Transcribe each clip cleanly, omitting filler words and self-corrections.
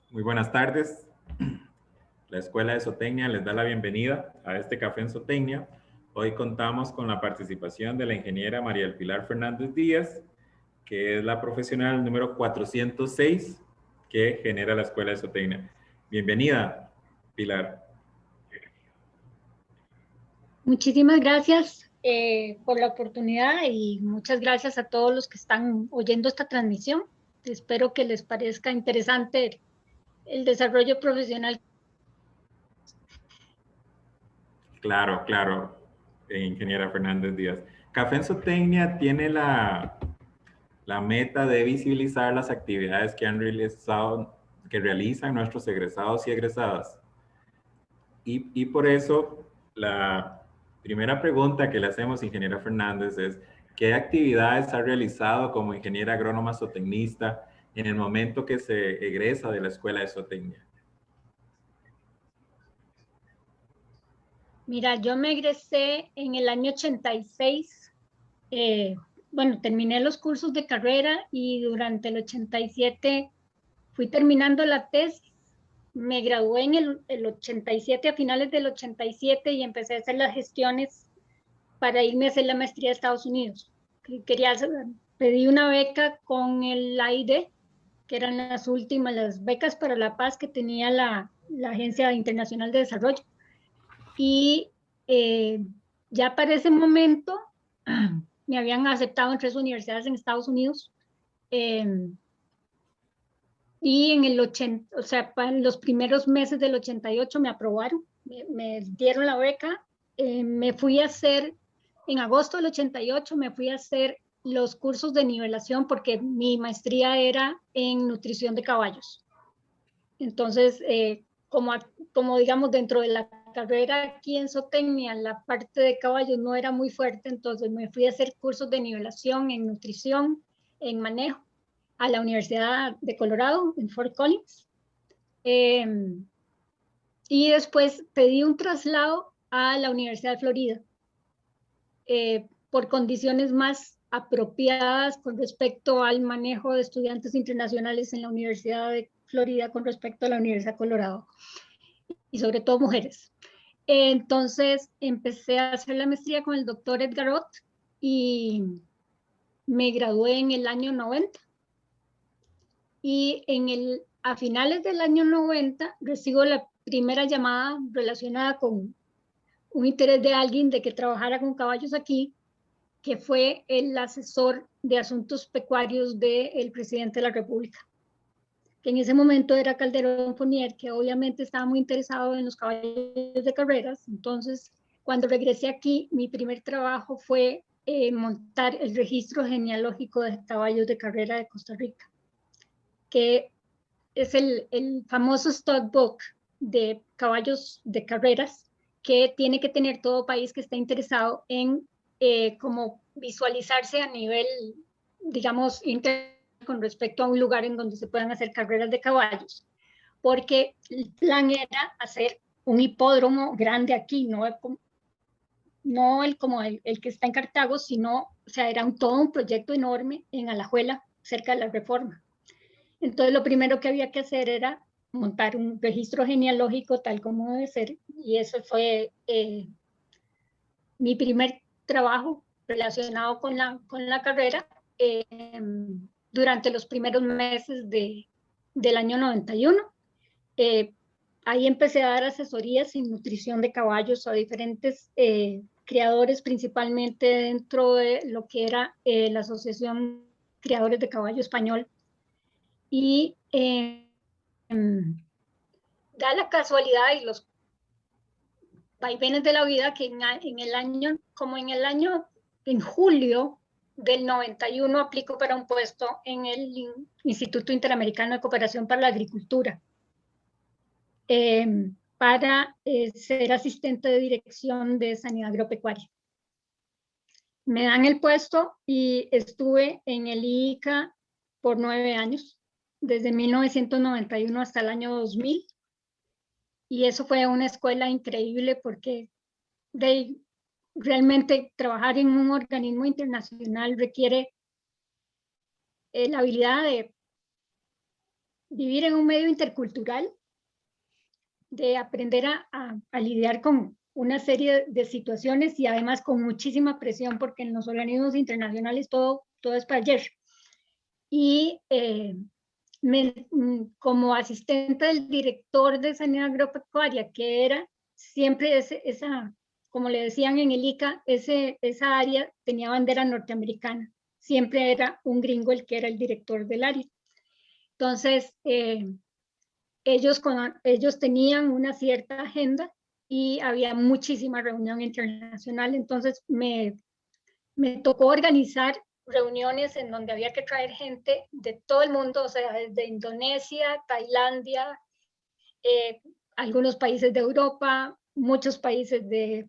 Muy buenas tardes. La Escuela de Zootecnia les da la bienvenida a este Café en Zootecnia. Hoy contamos con la participación de la ingeniera María del Pilar Fernández Díaz, que es la profesional número 406 que genera la Escuela de Zootecnia. Bienvenida, Pilar. Muchísimas gracias por la oportunidad y muchas gracias a todos los que están oyendo esta transmisión. Espero que les parezca interesante el desarrollo profesional. Claro, claro, ingeniera Fernández Díaz. Café en Zootecnia tiene la meta de visibilizar las actividades que que realizan nuestros egresados y egresadas. Y por eso, la primera pregunta que le hacemos, ingeniera Fernández, es ¿qué actividades ha realizado como ingeniera agrónoma zootecnista en el momento que se egresa de la Escuela de Zootecnia? Mira, yo me egresé en el año 86. Bueno, terminé los cursos de carrera y durante el 87 fui terminando la tesis. Me gradué en el 87, a finales del 87, y empecé a hacer las gestiones para irme a hacer la maestría a Estados Unidos. Pedí una beca con el AID, que eran las últimas, las becas para la paz que tenía la Agencia Internacional de Desarrollo. Y ya para ese momento me habían aceptado en 3 universidades en Estados Unidos. Y en el 80, o sea, en los primeros meses del 88 me aprobaron, me dieron la beca. Me fui a hacer, en agosto del 88, me fui a hacer los cursos de nivelación porque mi maestría era en nutrición de caballos. Entonces, como digamos, dentro de la carrera aquí en Zootecnia, la parte de caballos no era muy fuerte, entonces me fui a hacer cursos de nivelación en nutrición, en manejo, a la Universidad de Colorado, en Fort Collins. Y después pedí un traslado a la Universidad de Florida por condiciones más apropiadas con respecto al manejo de estudiantes internacionales en la Universidad de Florida con respecto a la Universidad de Colorado, y sobre todo mujeres. Entonces empecé a hacer la maestría con el doctor Edgar Ott y me gradué en el año 90. Y a finales del año 90 recibo la primera llamada relacionada con un interés de alguien de que trabajara con caballos aquí, que fue el asesor de asuntos pecuarios del presidente de la República, que en ese momento era Calderón Fournier, que obviamente estaba muy interesado en los caballos de carreras. Entonces, cuando regresé aquí, mi primer trabajo fue montar el registro genealógico de caballos de carrera de Costa Rica, que es el famoso stock book de caballos de carreras que tiene que tener todo país que esté interesado en como visualizarse a nivel, digamos, con respecto a un lugar en donde se puedan hacer carreras de caballos, porque el plan era hacer un hipódromo grande aquí, no como el que está en Cartago, sino, o sea, era todo un proyecto enorme en Alajuela, cerca de la Reforma. Entonces lo primero que había que hacer era montar un registro genealógico tal como debe ser, y eso fue mi primer trabajo relacionado con la carrera durante los primeros meses del año 91. Ahí empecé a dar asesorías en nutrición de caballos a diferentes criadores, principalmente dentro de lo que era la Asociación Criadores de Caballo Español. Y da la casualidad y los vaivenes de la vida que en julio del 91 aplico para un puesto en el Instituto Interamericano de Cooperación para la Agricultura, para ser asistente de dirección de sanidad agropecuaria. Me dan el puesto y estuve en el IICA por 9 años, desde 1991 hasta el año 2000. Y eso fue una escuela increíble porque realmente trabajar en un organismo internacional requiere la habilidad vivir en un medio intercultural, de aprender a lidiar con una serie de situaciones y además con muchísima presión porque en los organismos internacionales todo es para ayer. Y como asistente del director de sanidad agropecuaria, que era siempre esa, como le decían en el ICA, esa área tenía bandera norteamericana. Siempre era un gringo el que era el director del área. Entonces, ellos tenían una cierta agenda y había muchísima reunión internacional. Entonces, me tocó organizar reuniones en donde había que traer gente de todo el mundo, o sea, desde Indonesia, Tailandia, algunos países de Europa, muchos países de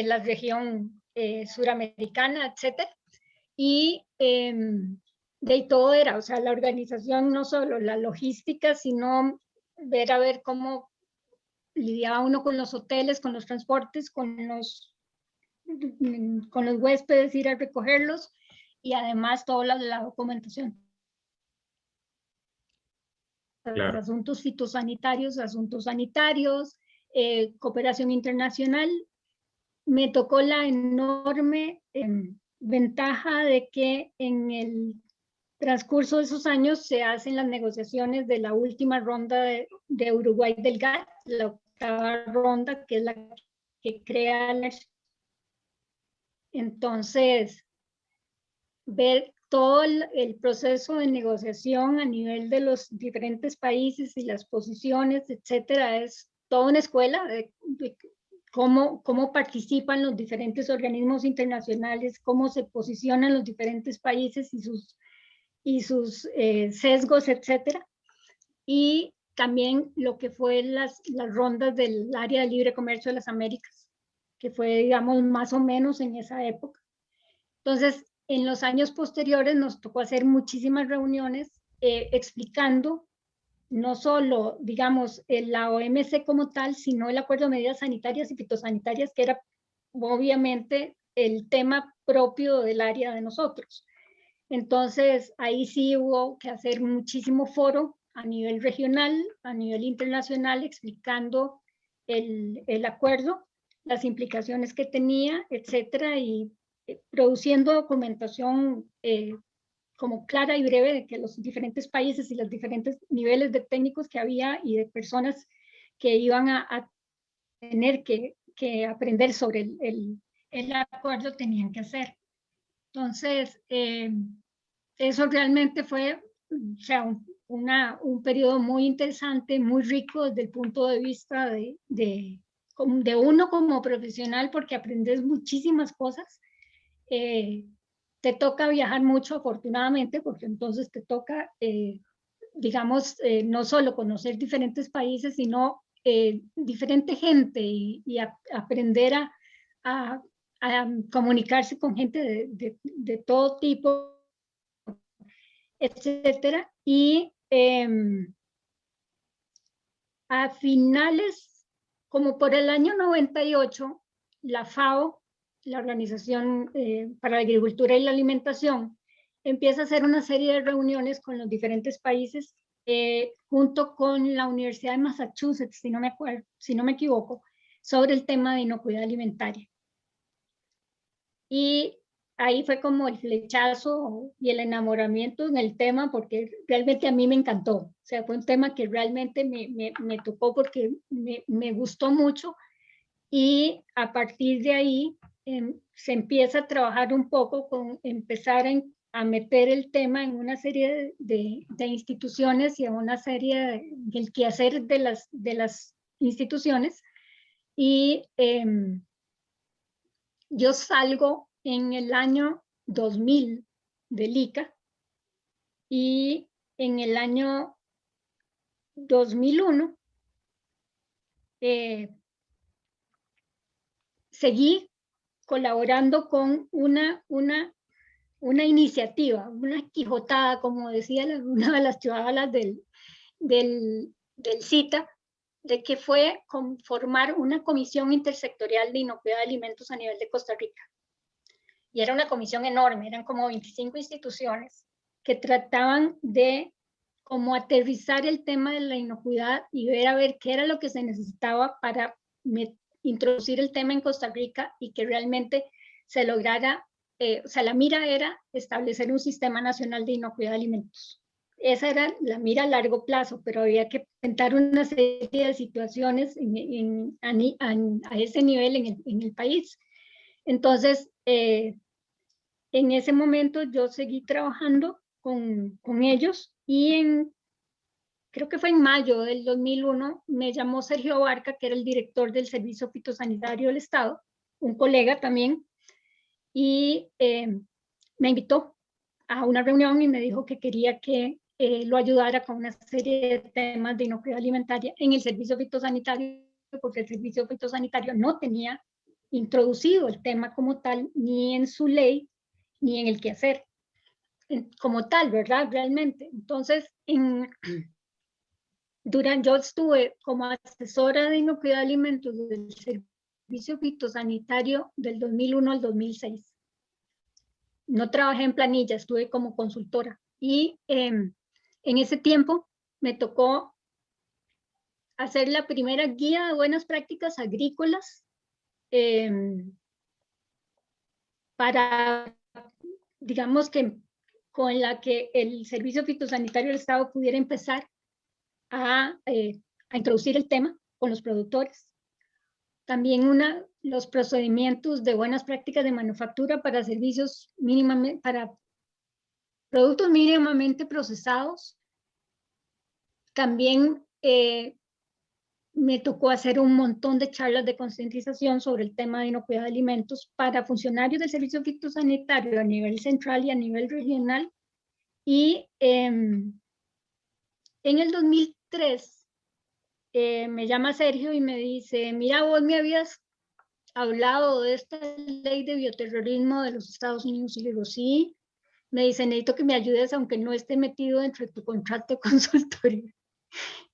la región suramericana, etcétera. Y de todo era, o sea, la organización, no solo la logística, sino ver a ver cómo lidiaba uno con los hoteles, con los transportes, con los huéspedes, ir a recogerlos y además toda la documentación. Claro. Asuntos fitosanitarios, asuntos sanitarios, cooperación internacional. Me tocó la enorme ventaja de que en el transcurso de esos años se hacen las negociaciones de la última ronda de Uruguay del GATT, la octava ronda, que es la que crea la... Entonces, ver todo el proceso de negociación a nivel de los diferentes países y las posiciones, etcétera, es toda una escuela de cómo participan los diferentes organismos internacionales, cómo se posicionan los diferentes países y sus sesgos, etcétera. Y también lo que fue las rondas del área de libre comercio de las Américas, que fue, digamos, más o menos en esa época. Entonces, en los años posteriores nos tocó hacer muchísimas reuniones explicando no solo, digamos, la OMC como tal, sino el Acuerdo de Medidas Sanitarias y Fitosanitarias, que era obviamente el tema propio del área de nosotros. Entonces, ahí sí hubo que hacer muchísimo foro a nivel regional, a nivel internacional, explicando el acuerdo, las implicaciones que tenía, etcétera, y produciendo documentación como clara y breve de que los diferentes países y los diferentes niveles de técnicos que había y de personas que iban a tener que aprender sobre el acuerdo tenían que hacer. Entonces, eso realmente fue, o sea, un periodo muy interesante, muy rico desde el punto de vista de uno como profesional, porque aprendes muchísimas cosas. Te toca viajar mucho, afortunadamente, porque entonces te toca, digamos, no solo conocer diferentes países, sino diferente gente y aprender a, comunicarse con gente de todo tipo, etcétera. Y a finales, como por el año 98, la FAO, la Organización para la Agricultura y la Alimentación, empieza a hacer una serie de reuniones con los diferentes países, junto con la Universidad de Massachusetts, si no me equivoco, sobre el tema de inocuidad alimentaria. Y ahí fue como el flechazo y el enamoramiento en el tema, porque realmente a mí me encantó. O sea, fue un tema que realmente me tocó porque me gustó mucho. Y a partir de ahí se empieza a trabajar un poco con empezar a meter el tema en una serie de instituciones y en una serie del quehacer de las instituciones. Y yo salgo en el año 2000 del ICA y en el año 2001 seguí colaborando con una iniciativa, una quijotada, como decía una de las chavalas del CITA, de que fue formar una comisión intersectorial de inocuidad de alimentos a nivel de Costa Rica. Y era una comisión enorme, eran como 25 instituciones que trataban de como aterrizar el tema de la inocuidad y ver a ver qué era lo que se necesitaba para introducir el tema en Costa Rica y que realmente se lograra, o sea, la mira era establecer un sistema nacional de inocuidad de alimentos. Esa era la mira a largo plazo, pero había que enfrentar una serie de situaciones a ese nivel en el país. Entonces, en ese momento yo seguí trabajando con ellos y creo que fue en mayo del 2001, me llamó Sergio Barca, que era el director del Servicio Fitosanitario del Estado, un colega también, y me invitó a una reunión y me dijo que quería que lo ayudara con una serie de temas de inocuidad alimentaria en el servicio fitosanitario, porque el servicio fitosanitario no tenía introducido el tema como tal, ni en su ley, ni en el quehacer como tal, ¿verdad? Realmente. Entonces, yo estuve como asesora de inocuidad de alimentos del servicio fitosanitario del 2001 al 2006. No trabajé en planilla, estuve como consultora. Y en ese tiempo me tocó hacer la primera guía de buenas prácticas agrícolas para, digamos que con la que el Servicio Fitosanitario del Estado pudiera empezar a introducir el tema con los productores. También los procedimientos de buenas prácticas de manufactura para servicios mínimamente, para productos mínimamente procesados. También me tocó hacer un montón de charlas de concientización sobre el tema de inocuidad de alimentos para funcionarios del servicio fitosanitario a nivel central y a nivel regional. Y en el 2003 me llama Sergio y me dice, mira, vos me habías hablado de esta ley de bioterrorismo de los Estados Unidos. Y le digo, sí. Me dice, necesito que me ayudes aunque no esté metido dentro de tu contrato de consultoría.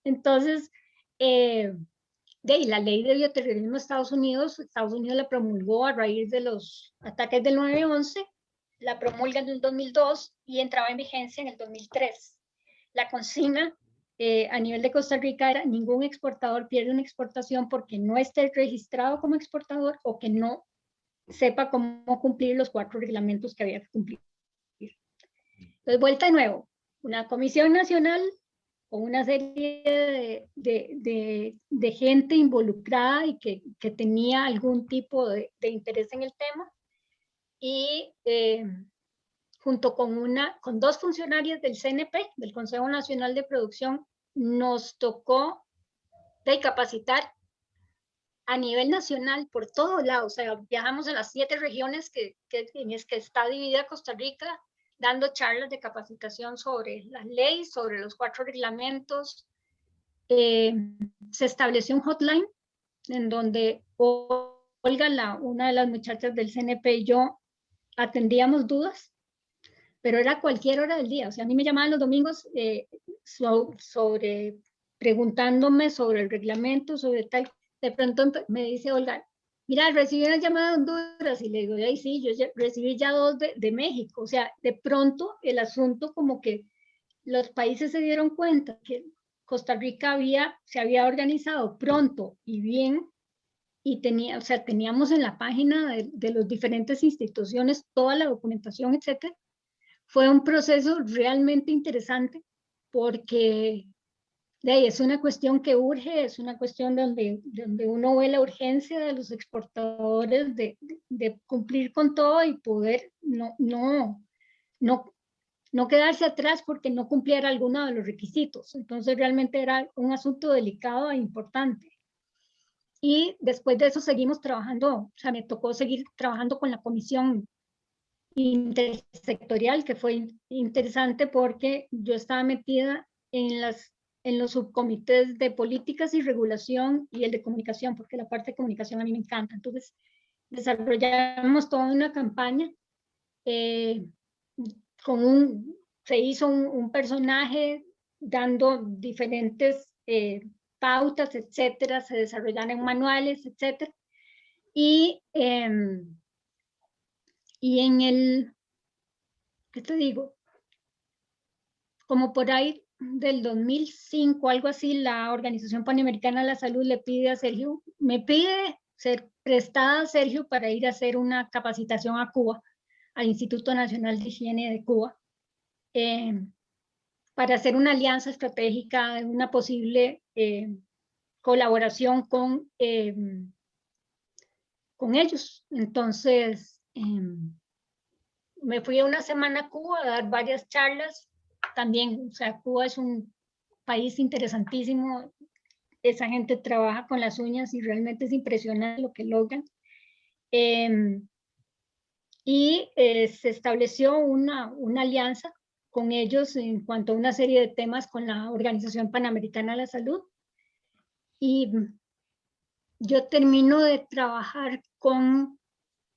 Entonces, la ley de bioterrorismo de Estados Unidos la promulgó a raíz de los ataques del 9/11, la promulga en el 2002 y entraba en vigencia en el 2003. La consigna a nivel de Costa Rica era ningún exportador pierde una exportación porque no esté registrado como exportador o que no sepa cómo cumplir los 4 reglamentos que había que cumplir. Entonces, vuelta de nuevo, una comisión nacional con una serie de gente involucrada y que tenía algún tipo de interés en el tema, y junto con 2 funcionarias del CNP, del Consejo Nacional de Producción, nos tocó capacitar a nivel nacional por todos lados. O sea, viajamos a las 7 regiones en las que está dividida Costa Rica, dando charlas de capacitación sobre las leyes, sobre los 4 reglamentos. Se estableció un hotline en donde Olga, una de las muchachas del CNP, y yo atendíamos dudas, pero era cualquier hora del día. O sea, a mí me llamaban los domingos preguntándome sobre el reglamento, sobre tal. De pronto me dice Olga, mira, recibí una llamada de Honduras, y le digo, ay, sí, yo recibí ya 2 de México. O sea, de pronto el asunto como que los países se dieron cuenta que Costa Rica se había organizado pronto y bien, y teníamos en la página de las diferentes instituciones toda la documentación, etcétera. Fue un proceso realmente interesante porque es una cuestión que urge, es una cuestión donde uno ve la urgencia de los exportadores de cumplir con todo y poder no quedarse atrás porque no cumpliera alguno de los requisitos. Entonces realmente era un asunto delicado e importante. Y después de eso seguimos trabajando, o sea, me tocó seguir trabajando con la comisión intersectorial, que fue interesante porque yo estaba metida en los subcomités de políticas y regulación y el de comunicación, porque la parte de comunicación a mí me encanta. Entonces, desarrollamos toda una campaña se hizo un personaje dando diferentes pautas, etcétera, se desarrollaron manuales, etcétera. Y en ¿qué te digo? Como por ahí, del 2005, algo así, la Organización Panamericana de la Salud le pide a Sergio, me pide ser prestada a Sergio para ir a hacer una capacitación a Cuba, al Instituto Nacional de Higiene de Cuba, para hacer una alianza estratégica de una posible colaboración con ellos. Entonces, me fui a una semana a Cuba a dar varias charlas. También, o sea, Cuba es un país interesantísimo. Esa gente trabaja con las uñas y realmente es impresionante lo que logran. Se estableció una alianza con ellos en cuanto a una serie de temas con la Organización Panamericana de la Salud. Y yo termino de trabajar con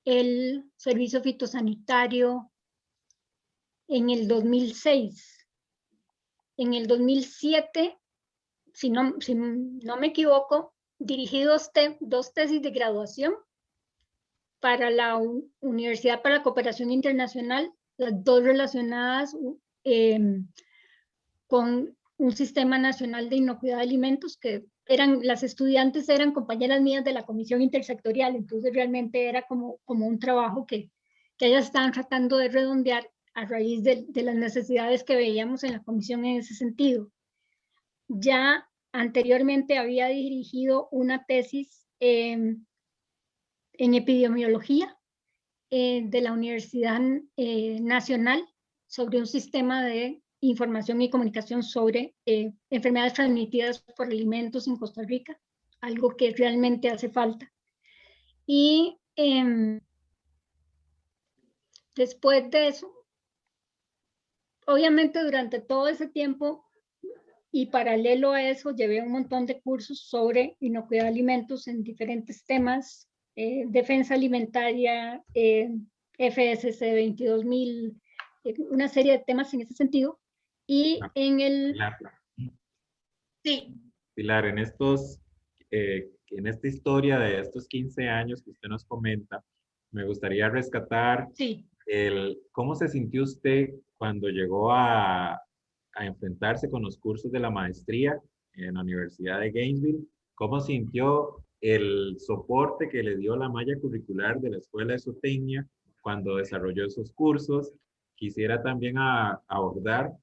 el servicio fitosanitario en el 2006. En el 2007, si no me equivoco, dirigí dos tesis de graduación para la Universidad para la Cooperación Internacional, las dos relacionadas con un sistema nacional de inocuidad de alimentos, que las estudiantes eran compañeras mías de la comisión intersectorial, entonces realmente era como un trabajo que ellas estaban tratando de redondear a raíz de las necesidades que veíamos en la comisión en ese sentido. Ya anteriormente había dirigido una tesis en epidemiología de la Universidad Nacional sobre un sistema de información y comunicación sobre enfermedades transmitidas por alimentos en Costa Rica, algo que realmente hace falta. Y después de eso, obviamente durante todo ese tiempo y paralelo a eso, llevé un montón de cursos sobre inocuidad de alimentos en diferentes temas, defensa alimentaria, FSC 22000, una serie de temas en ese sentido. Y en el... Pilar, Sí. Pilar, en esta historia de estos 15 años que usted nos comenta, me gustaría rescatar Sí. cómo se sintió usted cuando llegó a enfrentarse con los cursos de la maestría en la Universidad de Gainesville, cómo sintió el soporte que le dio la malla curricular de la Escuela de Zootecnia cuando desarrolló esos cursos. Quisiera también abordar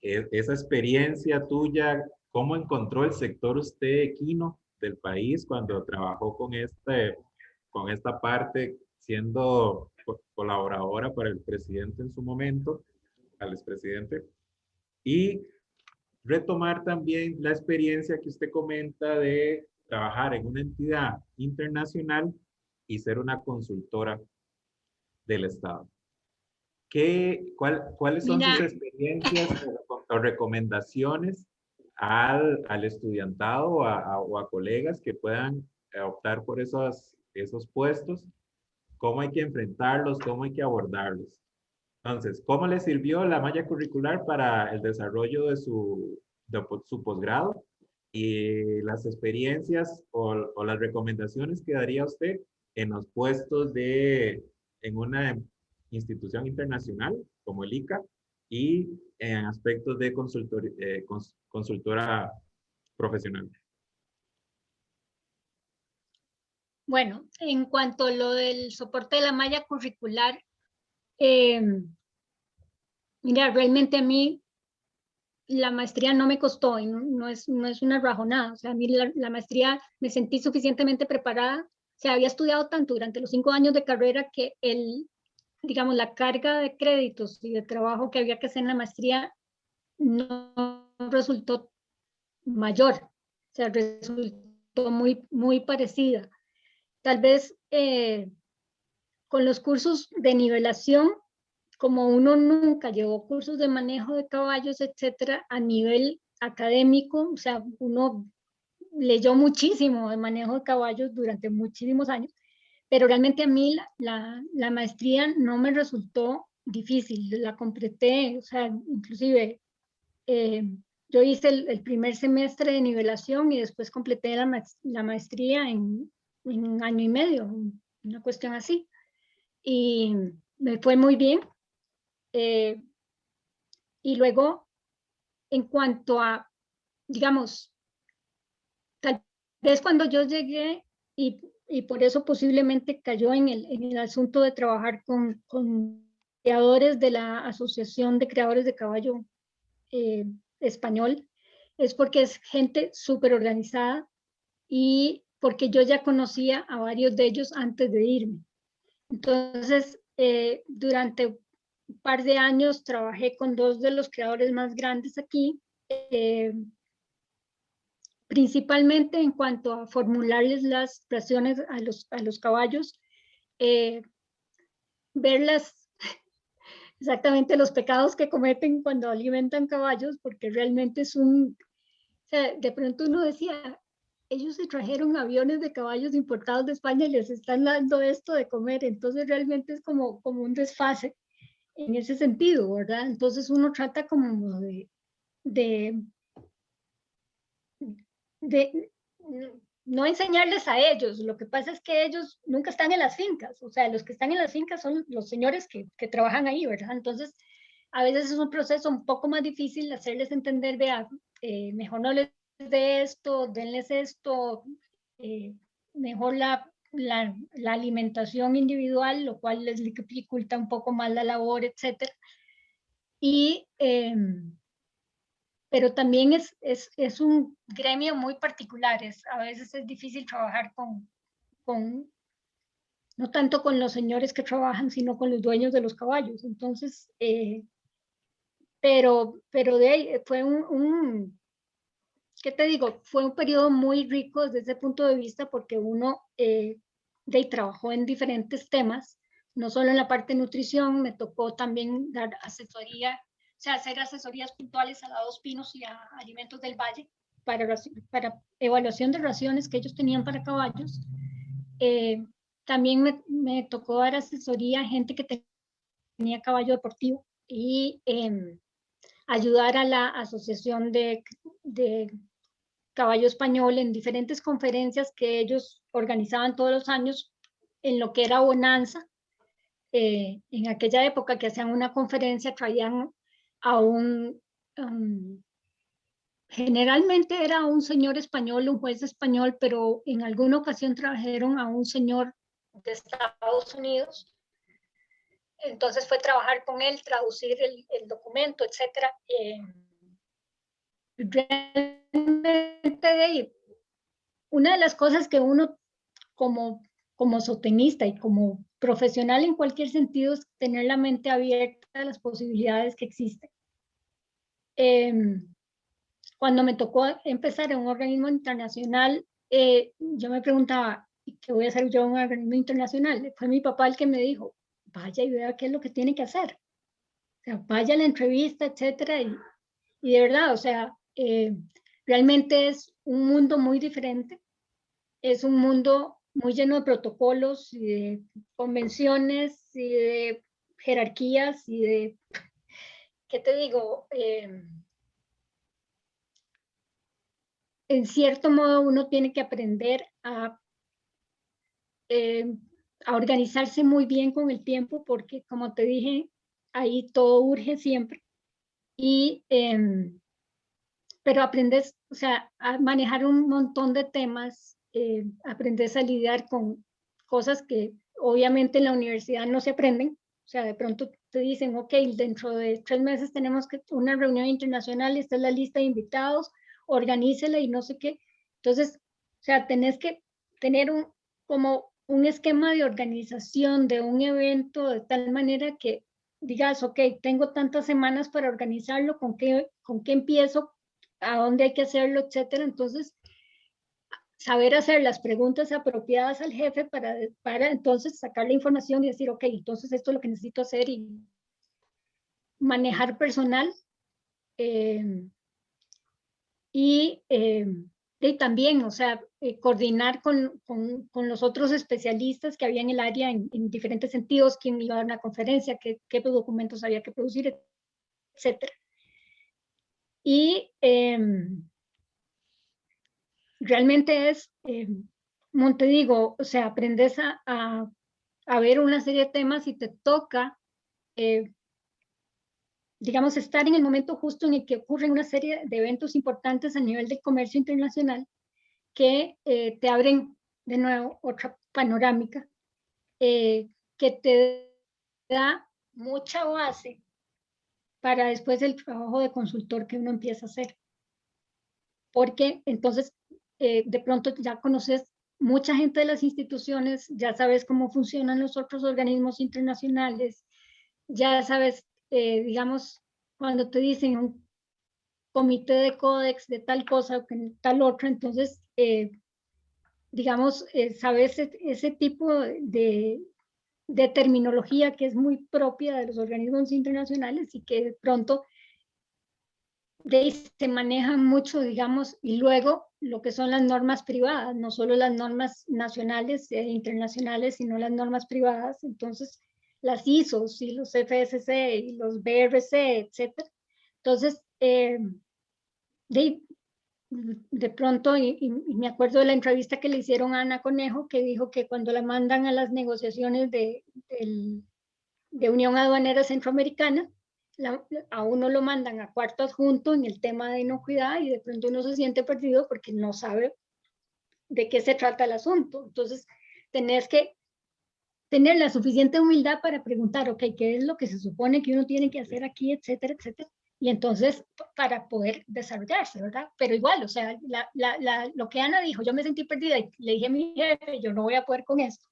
esa experiencia tuya, cómo encontró el sector usted equino del país cuando trabajó con esta parte, siendo colaboradora para el presidente en su momento, al expresidente, y retomar también la experiencia que usted comenta de trabajar en una entidad internacional y ser una consultora del Estado. ¿Cuáles son sus experiencias o recomendaciones al estudiantado o a colegas que puedan optar por esos puestos? ¿Cómo hay que enfrentarlos? ¿Cómo hay que abordarlos? Entonces, ¿cómo le sirvió la malla curricular para el desarrollo de su posgrado? Y las experiencias o las recomendaciones que daría usted en los puestos en una institución internacional como el ICA y en aspectos de consultora profesional. Bueno, en cuanto a lo del soporte de la malla curricular, mira, realmente a mí la maestría no me costó y no es una rajonada. O sea, a mí la maestría me sentí suficientemente preparada. O sea, había estudiado tanto durante los 5 años de carrera que digamos, la carga de créditos y de trabajo que había que hacer en la maestría no resultó mayor. O sea, resultó muy parecida. Tal vez con los cursos de nivelación, como uno nunca llevó cursos de manejo de caballos, etcétera, a nivel académico, o sea, uno leyó muchísimo de manejo de caballos durante muchísimos años, pero realmente a mí la maestría no me resultó difícil, la completé, o sea, inclusive yo hice el primer semestre de nivelación y después completé la maestría en 1 año y medio, una cuestión así. Y me fue muy bien. Y luego en cuanto a, digamos, tal vez cuando yo llegué, y por eso posiblemente cayó en el asunto de trabajar con creadores de la Asociación de Creadores de Caballo Español, es porque es gente súper organizada y porque yo ya conocía a varios de ellos antes de irme. Entonces, durante un par de años trabajé con dos de los creadores más grandes aquí, principalmente en cuanto a formularles las raciones a los caballos, verlas exactamente los pecados que cometen cuando alimentan caballos, porque realmente es un, o sea, de pronto uno decía, ellos se trajeron aviones de caballos importados de España y les están dando esto de comer, entonces realmente es como un desfase en ese sentido, ¿verdad? Entonces uno trata como de, de no enseñarles a ellos, lo que pasa es que ellos nunca están en las fincas, o sea, los que están en las fincas son los señores que trabajan ahí, ¿verdad? Entonces, a veces es un proceso un poco más difícil hacerles entender, vea, mejor no les dé esto, denles esto, eh, mejor la alimentación individual, lo cual les dificulta un poco más la labor, etcétera. Y pero también es un gremio muy particular. A veces es difícil trabajar con, no tanto con los señores que trabajan, sino con los dueños de los caballos. Entonces, pero de ahí fue ¿qué te digo? Fue un periodo muy rico desde ese punto de vista porque uno de ahí trabajó en diferentes temas, no solo en la parte de nutrición, me tocó también dar asesoría, o sea, hacer asesorías puntuales a la Dos Pinos y a Alimentos del Valle para evaluación de raciones que ellos tenían para caballos. Eh, también me tocó dar asesoría a gente que tenía caballo deportivo y ayudar a la Asociación de Caballo Español en diferentes conferencias que ellos organizaban todos los años en lo que era Bonanza. En aquella época que hacían una conferencia traían a generalmente era un señor español, un juez español, pero en alguna ocasión trajeron a un señor de Estados Unidos. Entonces fue trabajar con él, traducir el documento, etcétera. Realmente una de las cosas que uno como sotenista y como profesional en cualquier sentido es tener la mente abierta a las posibilidades que existen. Cuando me tocó empezar en un organismo internacional, yo me preguntaba, ¿qué voy a hacer yo en un organismo internacional? Fue mi papá el que me dijo, vaya y vea qué es lo que tiene que hacer. O sea, vaya a la entrevista, etcétera, y de verdad, o sea, realmente es un mundo muy diferente, es un mundo muy lleno de protocolos y de convenciones y de jerarquías y de, ¿qué te digo? En cierto modo uno tiene que aprender eh, a organizarse muy bien con el tiempo porque, como te dije, ahí todo urge siempre. Y pero aprendes, o sea, a manejar un montón de temas, aprendes a lidiar con cosas que obviamente en la universidad no se aprenden. O sea, de pronto te dicen, ok, dentro de 3 meses tenemos una reunión internacional, esta es la lista de invitados, organícela y no sé qué. Entonces, o sea, tenés que tener como un esquema de organización de un evento de tal manera que digas, ok, tengo tantas semanas para organizarlo, con qué empiezo? A dónde hay que hacerlo, etcétera. Entonces, saber hacer las preguntas apropiadas al jefe para entonces sacar la información y decir, ok, entonces esto es lo que necesito hacer y manejar personal eh, y, eh, y también, o sea, coordinar con los otros especialistas que había en el área en diferentes sentidos, quién iba a dar una conferencia, qué documentos había que producir, etcétera. Y realmente es, como te digo, o sea, aprendes a ver una serie de temas y te toca digamos, estar en el momento justo en el que ocurren una serie de eventos importantes a nivel del comercio internacional que te abren de nuevo otra panorámica, que te da mucha base para después el trabajo de consultor que uno empieza a hacer. Porque entonces de pronto ya conoces mucha gente de las instituciones, ya sabes cómo funcionan los otros organismos internacionales, ya sabes, digamos, cuando te dicen un comité de códex de tal cosa o tal otra, entonces, digamos, sabes ese tipo de terminología que es muy propia de los organismos internacionales y que de pronto de ahí se manejan mucho, digamos, y luego lo que son las normas privadas, no solo las normas nacionales e internacionales, sino las normas privadas, entonces las ISOs y los FSC y los BRC, etcétera. Entonces, de pronto, y me acuerdo de la entrevista que le hicieron a Ana Conejo, que dijo que cuando la mandan a las negociaciones de Unión Aduanera Centroamericana, a uno lo mandan a cuarto adjunto en el tema de inocuidad y de pronto uno se siente perdido porque no sabe de qué se trata el asunto. Entonces, tenés que tener la suficiente humildad para preguntar, ok, ¿qué es lo que se supone que uno tiene que hacer aquí, etcétera, etcétera? Y entonces, para poder desarrollarse, ¿verdad? Pero igual, o sea, lo que Ana dijo, yo me sentí perdida y le dije a mi jefe, yo no voy a poder con esto.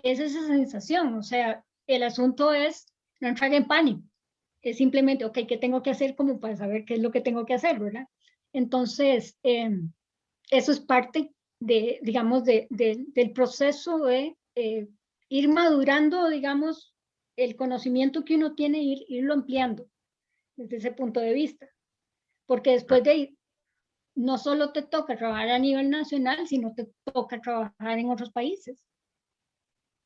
Es esa sensación, o sea, el asunto es no entrar en pánico, es simplemente, ok, ¿qué tengo que hacer como para saber qué es lo que tengo que hacer, ¿verdad? Entonces, eso es parte de, digamos, del proceso de ir madurando, digamos, el conocimiento que uno tiene, irlo ampliando desde ese punto de vista. Porque después de ahí, no solo te toca trabajar a nivel nacional, sino te toca trabajar en otros países.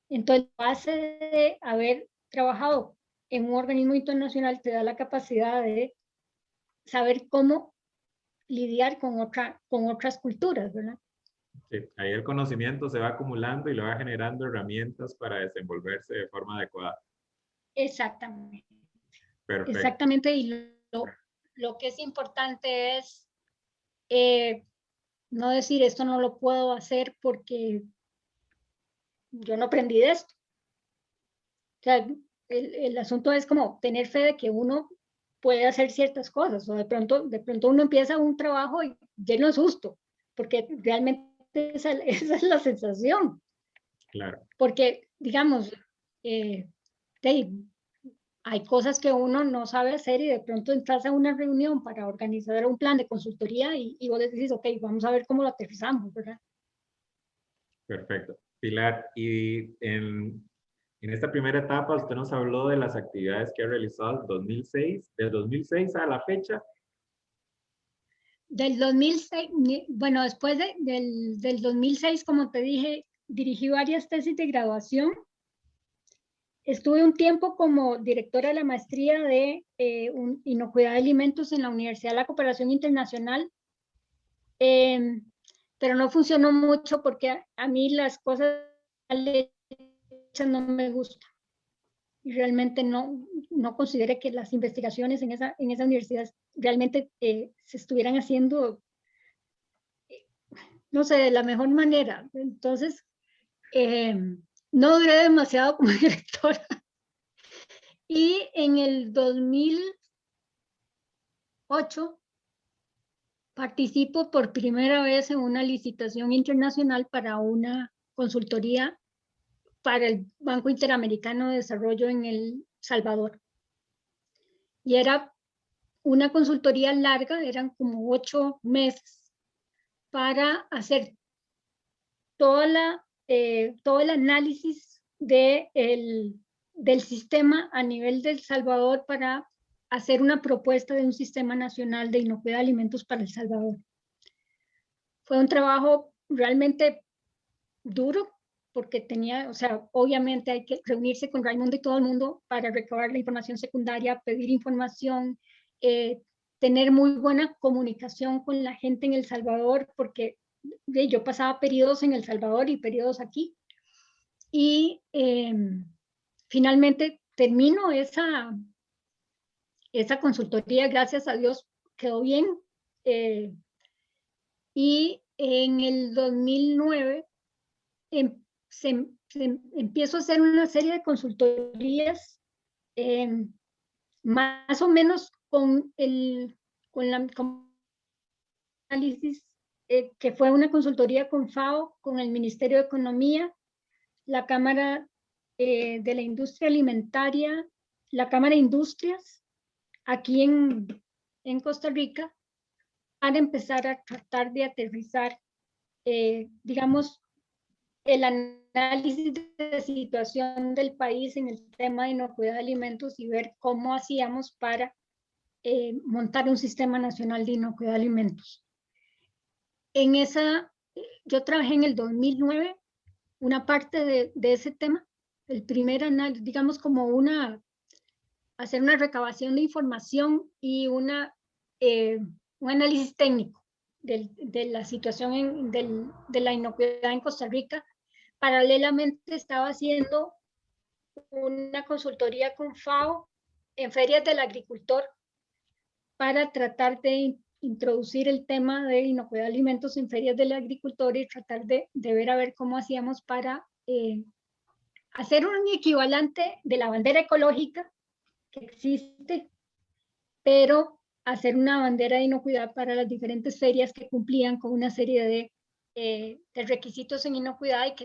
Entonces, la base de haber trabajado en un organismo internacional te da la capacidad de saber cómo lidiar con otras culturas, ¿verdad? Sí, ahí el conocimiento se va acumulando y le va generando herramientas para desenvolverse de forma adecuada. Exactamente. Perfecto. Exactamente, y lo que es importante es no decir esto no lo puedo hacer porque yo no aprendí de esto. O sea, el asunto es como tener fe de que uno puede hacer ciertas cosas, o de pronto uno empieza un trabajo y lleno de susto, porque realmente esa es la sensación. Claro. Porque, digamos, hay cosas que uno no sabe hacer y de pronto entras a una reunión para organizar un plan de consultoría y vos decís, ok, vamos a ver cómo lo aterrizamos, ¿verdad? Perfecto. Pilar, y en esta primera etapa usted nos habló de las actividades que ha realizado del 2006 a la fecha. Del 2006, bueno, después del 2006, como te dije, dirigí varias tesis de graduación. Estuve un tiempo como directora de la maestría de inocuidad de alimentos en la Universidad de la Cooperación Internacional, pero no funcionó mucho porque a mí las cosas hechas no me gustan. Y realmente no consideré que las investigaciones en esa universidad realmente se estuvieran haciendo, no sé, de la mejor manera. Entonces, no duré demasiado como directora. Y en el 2008 participo por primera vez en una licitación internacional para una consultoría para el Banco Interamericano de Desarrollo en El Salvador. Y era una consultoría larga, eran como 8 meses para hacer todo el análisis del sistema a nivel de El Salvador para hacer una propuesta de un sistema nacional de inocuidad de alimentos para El Salvador. Fue un trabajo realmente duro porque tenía, o sea, obviamente hay que reunirse con Raimundo y todo el mundo para recabar la información secundaria, pedir información, tener muy buena comunicación con la gente en El Salvador, porque yo pasaba periodos en El Salvador y periodos aquí. Y finalmente termino Esa consultoría, gracias a Dios, quedó bien. Y en el 2009 empiezo a hacer una serie de consultorías, más o menos con análisis, que fue una consultoría con FAO, con el Ministerio de Economía, la Cámara de la Industria Alimentaria, la Cámara de Industrias, aquí en Costa Rica, para empezar a tratar de aterrizar, digamos, el análisis de situación del país en el tema de inocuidad de alimentos y ver cómo hacíamos para montar un sistema nacional de inocuidad de alimentos. Yo trabajé en el 2009 una parte de ese tema, el primer análisis, digamos como hacer una recabación de información y un análisis técnico de la situación de la inocuidad en Costa Rica. Paralelamente estaba haciendo una consultoría con FAO en ferias del agricultor para tratar de introducir el tema de inocuidad de alimentos en ferias del agricultor y tratar de ver a ver cómo hacíamos para hacer un equivalente de la bandera ecológica que existe, pero hacer una bandera de inocuidad para las diferentes ferias que cumplían con una serie de requisitos en inocuidad y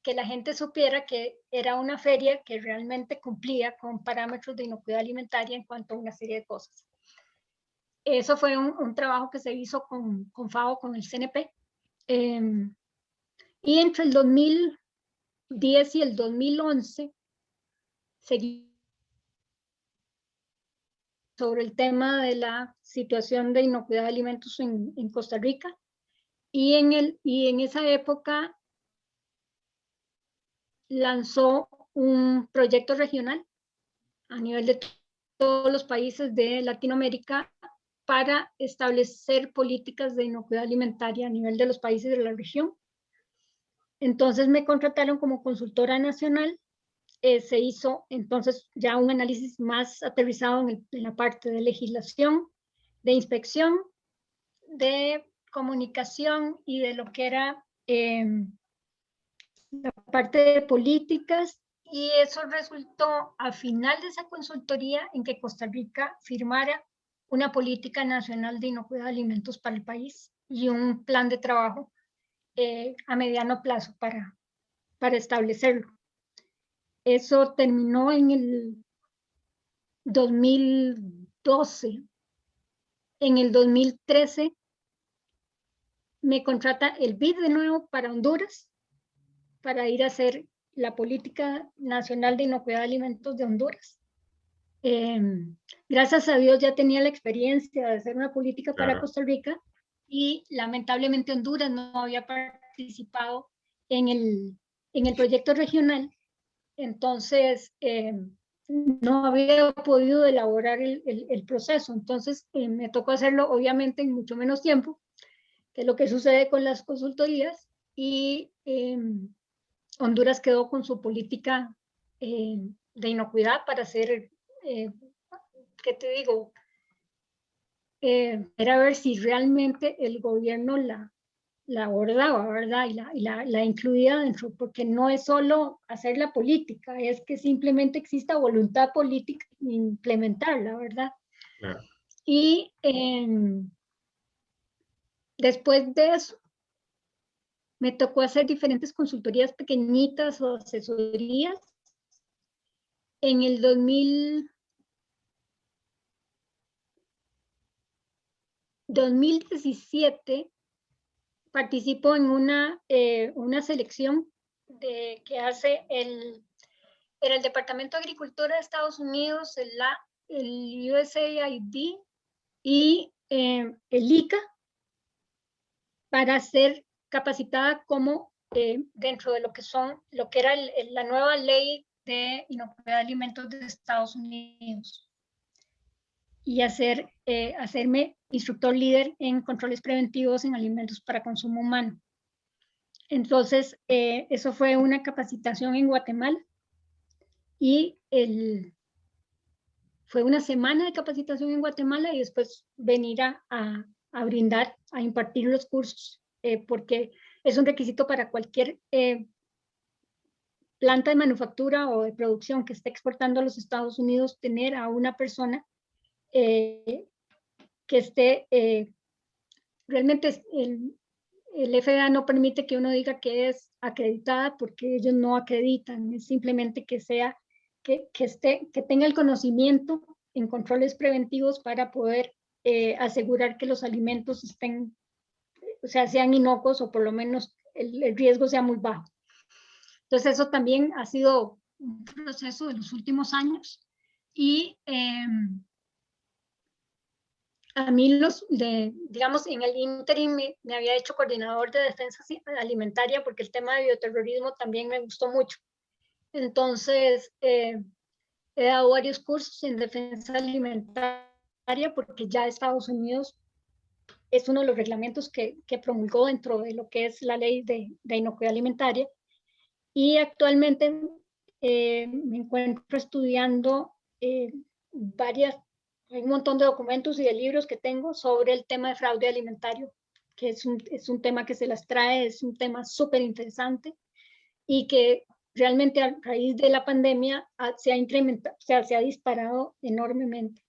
que la gente supiera que era una feria que realmente cumplía con parámetros de inocuidad alimentaria en cuanto a una serie de cosas. Eso fue un trabajo que se hizo con FAO, con el CNP. Y entre el 2010 y el 2011 seguí sobre el tema de la situación de inocuidad de alimentos en Costa Rica. Y en esa época lanzó un proyecto regional a nivel de todos los países de Latinoamérica para establecer políticas de inocuidad alimentaria a nivel de los países de la región. Entonces me contrataron como consultora nacional. Se hizo entonces ya un análisis más aterrizado en la parte de legislación, de inspección, de comunicación y de lo que era la parte de políticas, y eso resultó al final de esa consultoría en que Costa Rica firmara una política nacional de inocuidad de alimentos para el país y un plan de trabajo a mediano plazo para establecerlo. Eso terminó en el 2012. En el 2013 me contrata el BID de nuevo para Honduras, para ir a hacer la política nacional de inocuidad de alimentos de Honduras. Gracias a Dios ya tenía la experiencia de hacer una política para Costa Rica, y lamentablemente Honduras no había participado en el proyecto regional. Entonces no había podido elaborar el proceso. Entonces me tocó hacerlo obviamente en mucho menos tiempo, que es lo que sucede con las consultorías, y Honduras quedó con su política de inocuidad para hacer, ¿qué te digo? Era ver si realmente el gobierno la abordaba, ¿verdad? Y la incluía dentro, porque no es solo hacer la política, es que simplemente exista voluntad política de implementarla, ¿verdad? Claro. Y después de eso, me tocó hacer diferentes consultorías pequeñitas o asesorías. En el 2017 participó en una selección que hace en el Departamento de Agricultura de Estados Unidos, el USAID y el ICA, para ser capacitada como dentro de lo que era la nueva ley de inocuidad de alimentos de Estados Unidos, y hacerme instructor líder en controles preventivos en alimentos para consumo humano. Entonces, eso fue una capacitación en Guatemala, y fue una semana de capacitación en Guatemala y después venir a brindar, a impartir los cursos, porque es un requisito para cualquier planta de manufactura o de producción que esté exportando a los Estados Unidos, tener a una persona que esté, realmente el FDA no permite que uno diga que es acreditada porque ellos no acreditan, es simplemente que sea, que tenga el conocimiento en controles preventivos para poder asegurar que los alimentos estén, o sea, sean inocuos o por lo menos el riesgo sea muy bajo. Entonces eso también ha sido un proceso de los últimos años y a mí digamos, en el interim me había hecho coordinador de defensa alimentaria porque el tema de bioterrorismo también me gustó mucho. Entonces, he dado varios cursos en defensa alimentaria porque ya Estados Unidos es uno de los reglamentos que promulgó dentro de lo que es la ley de inocuidad alimentaria. Y actualmente me encuentro estudiando hay un montón de documentos y de libros que tengo sobre el tema de fraude alimentario, que es un tema que se las trae, es un tema súper interesante y que realmente a raíz de la pandemia se ha incrementado, o sea, se ha disparado enormemente.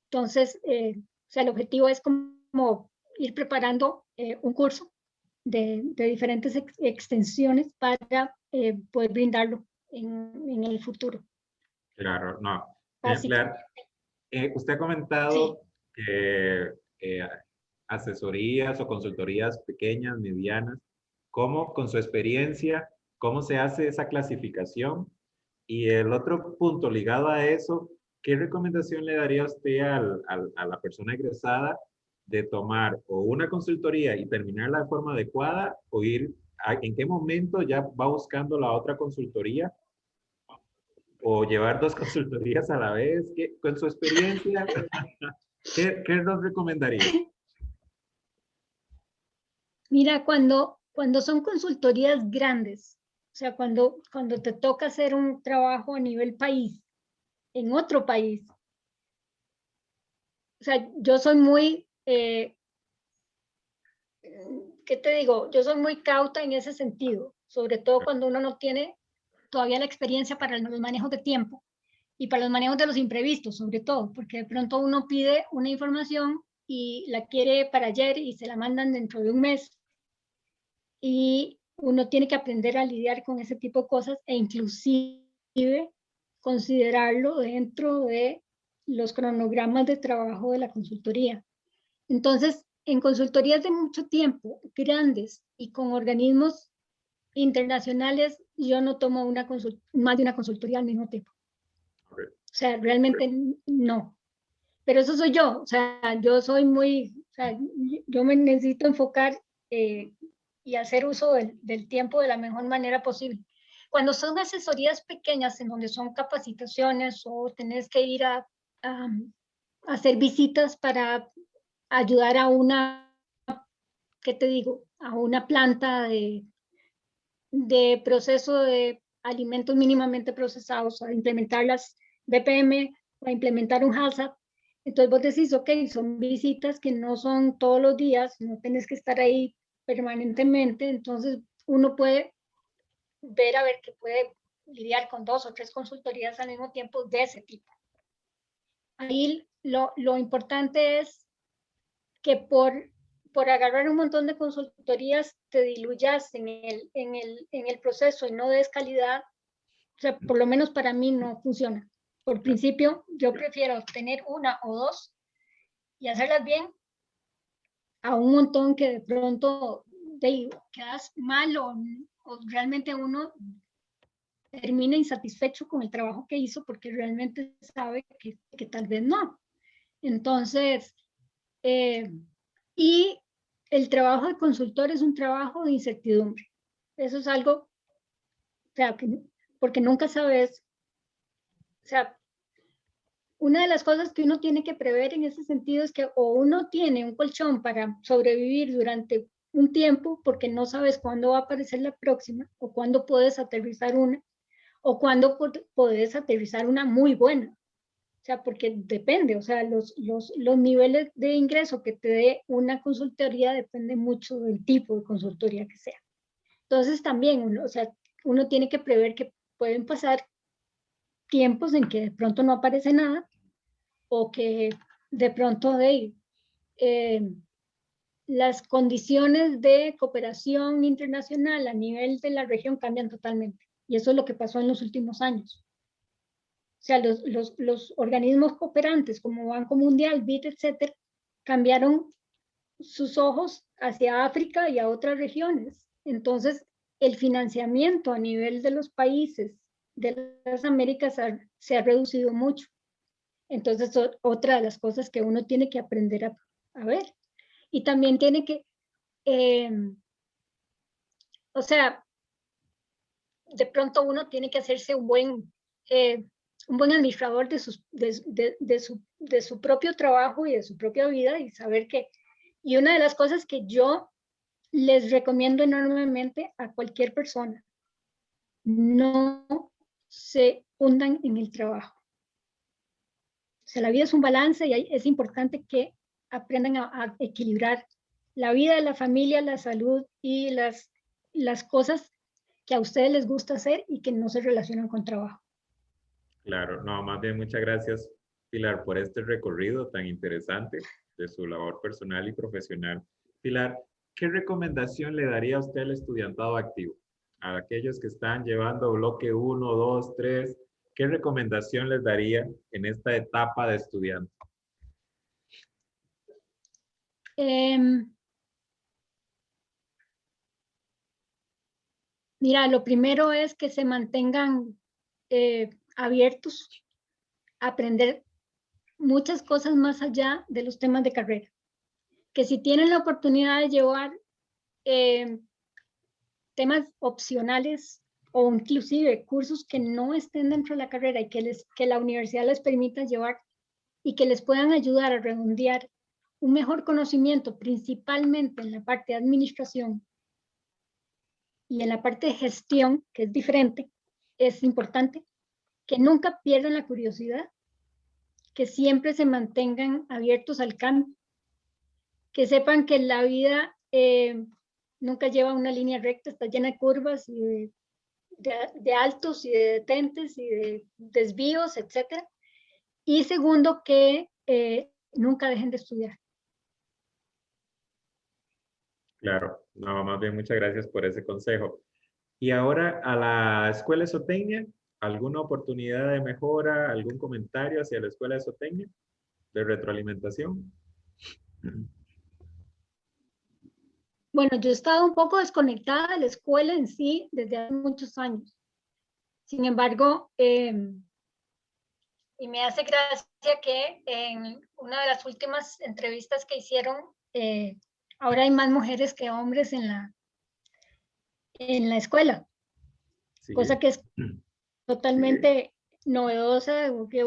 Entonces, o sea, el objetivo es como ir preparando un curso de diferentes extensiones para poder brindarlo en el futuro. Claro, no. Básicamente. Usted ha Sí. comentado que asesorías o consultorías pequeñas, medianas, ¿cómo con su experiencia, cómo se hace esa clasificación? Y el otro punto ligado a eso, ¿qué recomendación le daría usted a la persona egresada de tomar o una consultoría y terminarla de forma adecuada o en qué momento ya va buscando la otra consultoría o llevar dos consultorías a la vez? Con su experiencia, ¿qué nos recomendaría? Mira, cuando son consultorías grandes, o sea, cuando te toca hacer un trabajo a nivel país, en otro país, o sea, yo soy muy, ¿qué te digo? Yo soy muy cauta en ese sentido, sobre todo cuando uno no tiene todavía la experiencia para los manejos de tiempo y para los manejos de los imprevistos, sobre todo, porque de pronto uno pide una información y la quiere para ayer y se la mandan dentro de un mes y uno tiene que aprender a lidiar con ese tipo de cosas e inclusive considerarlo dentro de los cronogramas de trabajo de la consultoría. Entonces, en consultorías de mucho tiempo, grandes y con organismos internacionales, yo no tomo más de una consultoría al mismo tiempo. Okay. O sea, realmente no. Pero eso soy yo. O sea, yo soy muy, o sea, yo me necesito enfocar y hacer uso del tiempo de la mejor manera posible. Cuando son asesorías pequeñas en donde son capacitaciones o tenés que ir a hacer visitas para ayudar a ¿qué te digo? A una planta de proceso de alimentos mínimamente procesados, a implementar las BPM o a implementar un HACCP. Entonces vos decís, ok, son visitas que no son todos los días, no tenés que estar ahí permanentemente, entonces uno puede ver a ver que puede lidiar con 2 o 3 consultorías al mismo tiempo de ese tipo. Ahí lo importante es que por agarrar un montón de consultorías te diluyas en el proceso y no des calidad, o sea, por lo menos para mí no funciona. Por principio, yo prefiero tener una o dos y hacerlas bien a un montón que de pronto quedas mal o realmente uno termina insatisfecho con el trabajo que hizo porque realmente sabe que tal vez no. Entonces, y el trabajo de consultor es un trabajo de incertidumbre. Eso es algo, o sea, porque nunca sabes, o sea, una de las cosas que uno tiene que prever en ese sentido es que o uno tiene un colchón para sobrevivir durante un tiempo porque no sabes cuándo va a aparecer la próxima o cuándo puedes aterrizar una o cuándo puedes aterrizar una muy buena. O sea, porque depende, o sea, los niveles de ingreso que te dé una consultoría depende mucho del tipo de consultoría que sea. Entonces también, uno, o sea, uno tiene que prever que pueden pasar tiempos en que de pronto no aparece nada o que de pronto las condiciones de cooperación internacional a nivel de la región cambian totalmente. Y eso es lo que pasó en los últimos años. O sea, los organismos cooperantes como Banco Mundial, BID, etcétera, cambiaron sus ojos hacia África y a otras regiones. Entonces, el financiamiento a nivel de los países de las Américas se ha reducido mucho. Entonces, otra de las cosas que uno tiene que aprender a ver. Y también tiene que, eh, o sea, de pronto uno tiene que hacerse un buen administrador de su propio trabajo y de su propia vida y saber que, y una de las cosas que yo les recomiendo enormemente a cualquier persona, no se hundan en el trabajo. O sea, la vida es un balance y es importante que aprendan a equilibrar la vida de la familia, la salud y las cosas que a ustedes les gusta hacer y que no se relacionan con trabajo. Claro, no, más bien muchas gracias, Pilar, por este recorrido tan interesante de su labor personal y profesional. Pilar, ¿qué recomendación le daría a usted al estudiantado activo? A aquellos que están llevando bloque 1, 2, 3, ¿qué recomendación les daría en esta etapa de estudiante? Mira, lo primero es que se mantengan abiertos a aprender muchas cosas más allá de los temas de carrera. Que si tienen la oportunidad de llevar eh, temas opcionales o inclusive cursos que no estén dentro de la carrera y que la universidad les permita llevar y que les puedan ayudar a redondear un mejor conocimiento, principalmente en la parte de administración y en la parte de gestión, que es diferente, es importante que nunca pierdan la curiosidad, que siempre se mantengan abiertos al cambio, que sepan que la vida nunca lleva una línea recta, está llena de curvas y de altos y de detentes y de desvíos, etcétera. Y segundo, que nunca dejen de estudiar. Claro, no, más bien muchas gracias por ese consejo. Y ahora a la Escuela de Zootecnia, ¿alguna oportunidad de mejora, algún comentario hacia la Escuela de Zootecnia de retroalimentación? Bueno, yo he estado un poco desconectada de la escuela en sí desde hace muchos años. Sin embargo, y me hace gracia que en una de las últimas entrevistas que hicieron, ahora hay más mujeres que hombres en la escuela, Sí. cosa que es totalmente novedosa, que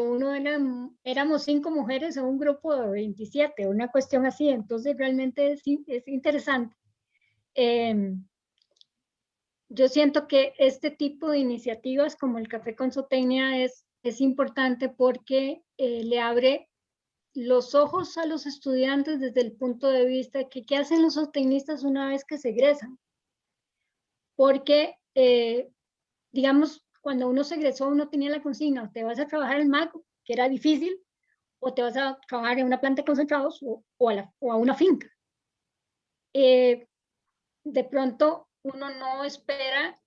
éramos 5 mujeres en un grupo de 27, una cuestión así, entonces realmente es interesante. Yo siento que este tipo de iniciativas como el Café con Zootecnia es importante porque le abre los ojos a los estudiantes desde el punto de vista de que qué hacen los zootecnistas una vez que se egresan. Porque, digamos, cuando uno se egresó, uno tenía la consigna, te vas a trabajar en Maco, que era difícil, o te vas a trabajar en una planta de concentrados o a una finca. De pronto, uno no espera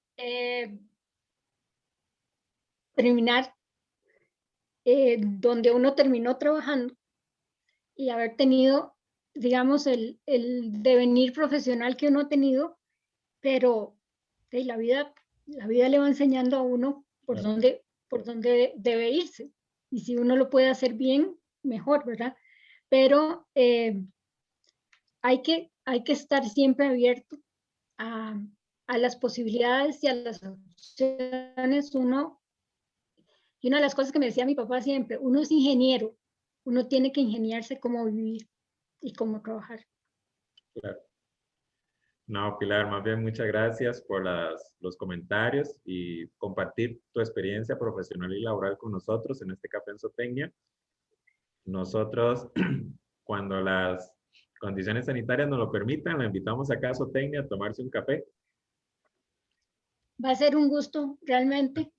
terminar donde uno terminó trabajando y haber tenido, digamos, el devenir profesional que uno ha tenido, pero la vida le va enseñando a uno por dónde debe irse. Y si uno lo puede hacer bien, mejor, ¿verdad? Pero hay que estar siempre abierto a, a las posibilidades y a las opciones. Y una de las cosas que me decía mi papá siempre, uno es ingeniero, uno tiene que ingeniarse cómo vivir y cómo trabajar. Claro. No, Pilar, más bien muchas gracias por los comentarios y compartir tu experiencia profesional y laboral con nosotros en este Café en Zootecnia. Nosotros, cuando las condiciones sanitarias nos lo permitan, la invitamos acá a Zootecnia a tomarse un café. Va a ser un gusto, realmente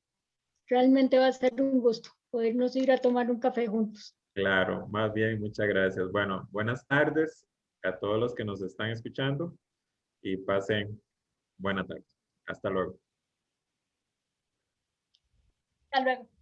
va a ser un gusto podernos ir a tomar un café juntos. Claro, más bien, muchas gracias. Bueno, buenas tardes a todos los que nos están escuchando y pasen buena tarde. Hasta luego. Hasta luego.